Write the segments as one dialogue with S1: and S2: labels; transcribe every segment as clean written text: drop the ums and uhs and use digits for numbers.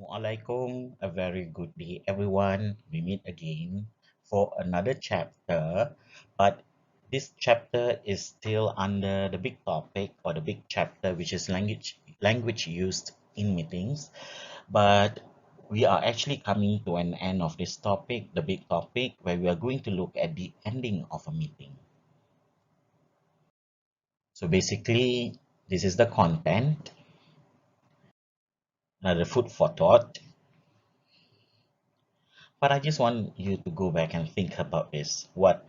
S1: Assalamualaikum, a very good day, everyone. We meet again for another chapter, but this chapter is still under the big topic or the big chapter, which is language used in meetings. But we are actually coming to an end of this topic, the big topic, where we are going to look at the ending of a meeting. So basically, this is the content, another food for thought. But I just want you to go back and think about this. What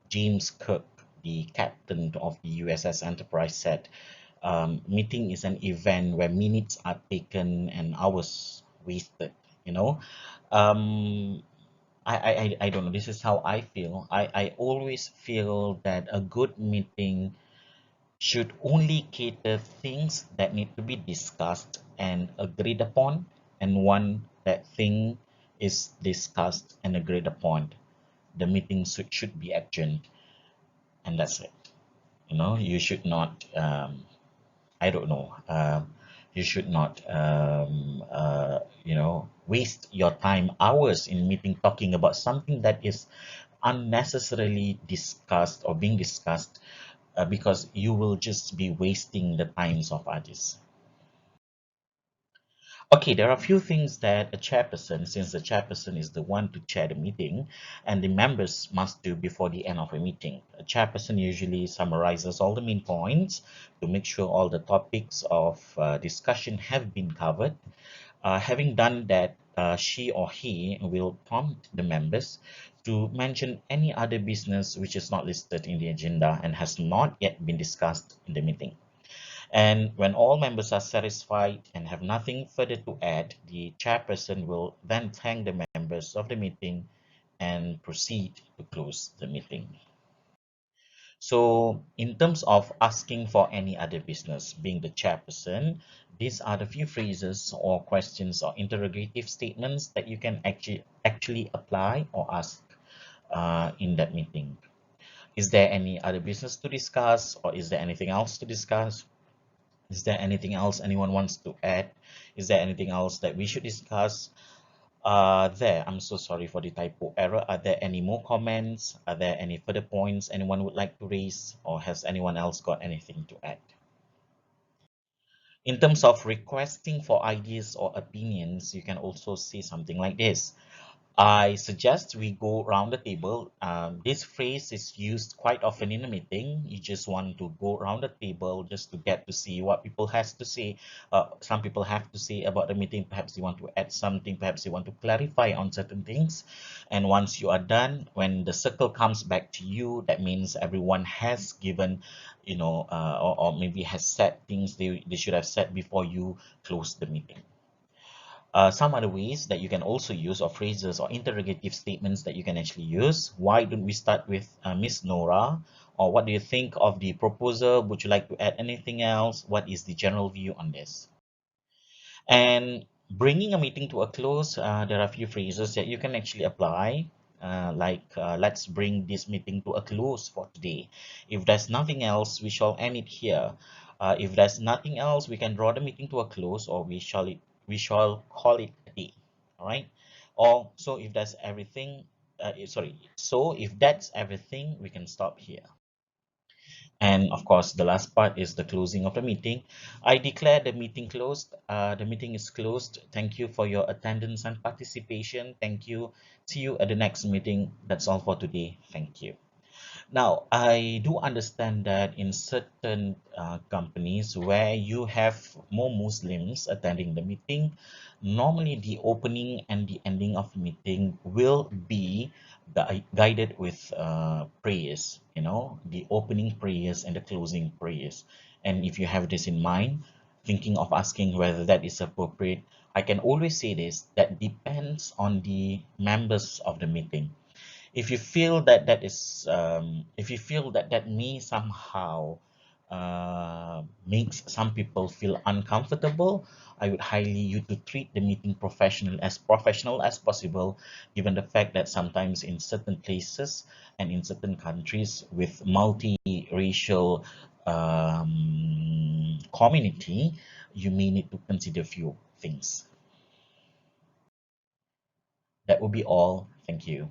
S1: James Cook, the captain of the USS Enterprise, said, meeting is an event where minutes are taken and hours wasted. You know, um, I don't know. This is how I feel. I always feel that a good meeting should only cater things that need to be discussed and agreed upon, and one that thing is discussed and agreed upon, the meeting should be adjourned, and that's it. You should not I don't know you should not waste your time hours in meeting talking about something that is unnecessarily discussed or being discussed, because you will just be wasting the times of others. Okay, there are a few things that a chairperson, since the chairperson is the one to chair the meeting, and the members must do before the end of a meeting. A chairperson usually summarizes all the main points to make sure all the topics of discussion have been covered. Having done that, she or he will prompt the members to mention any other business which is not listed in the agenda and has not yet been discussed in the meeting. And when all members are satisfied and have nothing further to add, the chairperson will then thank the members of the meeting and proceed to close the meeting. So, in terms of asking for any other business, being the chairperson, these are the few phrases or questions or interrogative statements that you can actually apply or ask in that meeting. Is there any other business to discuss, or is there anything else to discuss? Is there anything else anyone wants to add? Is there anything else that we should discuss? I'm so sorry for the typo error. Are there any more comments? Are there any further points anyone would like to raise? Or has anyone else got anything to add? In terms of requesting for ideas or opinions, you can also say something like this. I suggest we go around the table. This phrase is used quite often in a meeting. You just want to go around the table just to get to see what people has to say. Some people have to say about the meeting. Perhaps you want to add something. Perhaps you want to clarify on certain things. And once you are done, when the circle comes back to you, that means everyone has given, or maybe has said things they should have said before you close the meeting. Some other ways that you can also use, or phrases or interrogative statements that you can actually use. Why don't we start with Miss Nora? Or what do you think of the proposal? Would you like to add anything else? What is the general view on this? And bringing a meeting to a close, there are a few phrases that you can actually apply. Let's bring this meeting to a close for today. If there's nothing else, we shall end it here. If there's nothing else, we can draw the meeting to a close, or we shall call it a day. All right. Or so if that's everything, so if that's everything, we can stop here. And of course, the last part is the closing of the meeting. I declare the meeting closed. The meeting is closed. Thank you for your attendance and participation. Thank you. See you at the next meeting. That's all for today. Thank you. Now, I do understand that in certain companies where you have more Muslims attending the meeting, normally the opening and the ending of meeting will be guided with prayers, the opening prayers and the closing prayers. And if you have this in mind, thinking of asking whether that is appropriate, I can always say this, that depends on the members of the meeting. If you feel that if you feel that that may somehow makes some people feel uncomfortable, I would highly you to treat the meeting professional as possible, given the fact that sometimes in certain places and in certain countries with multiracial community, you may need to consider few things. That would be all. Thank you.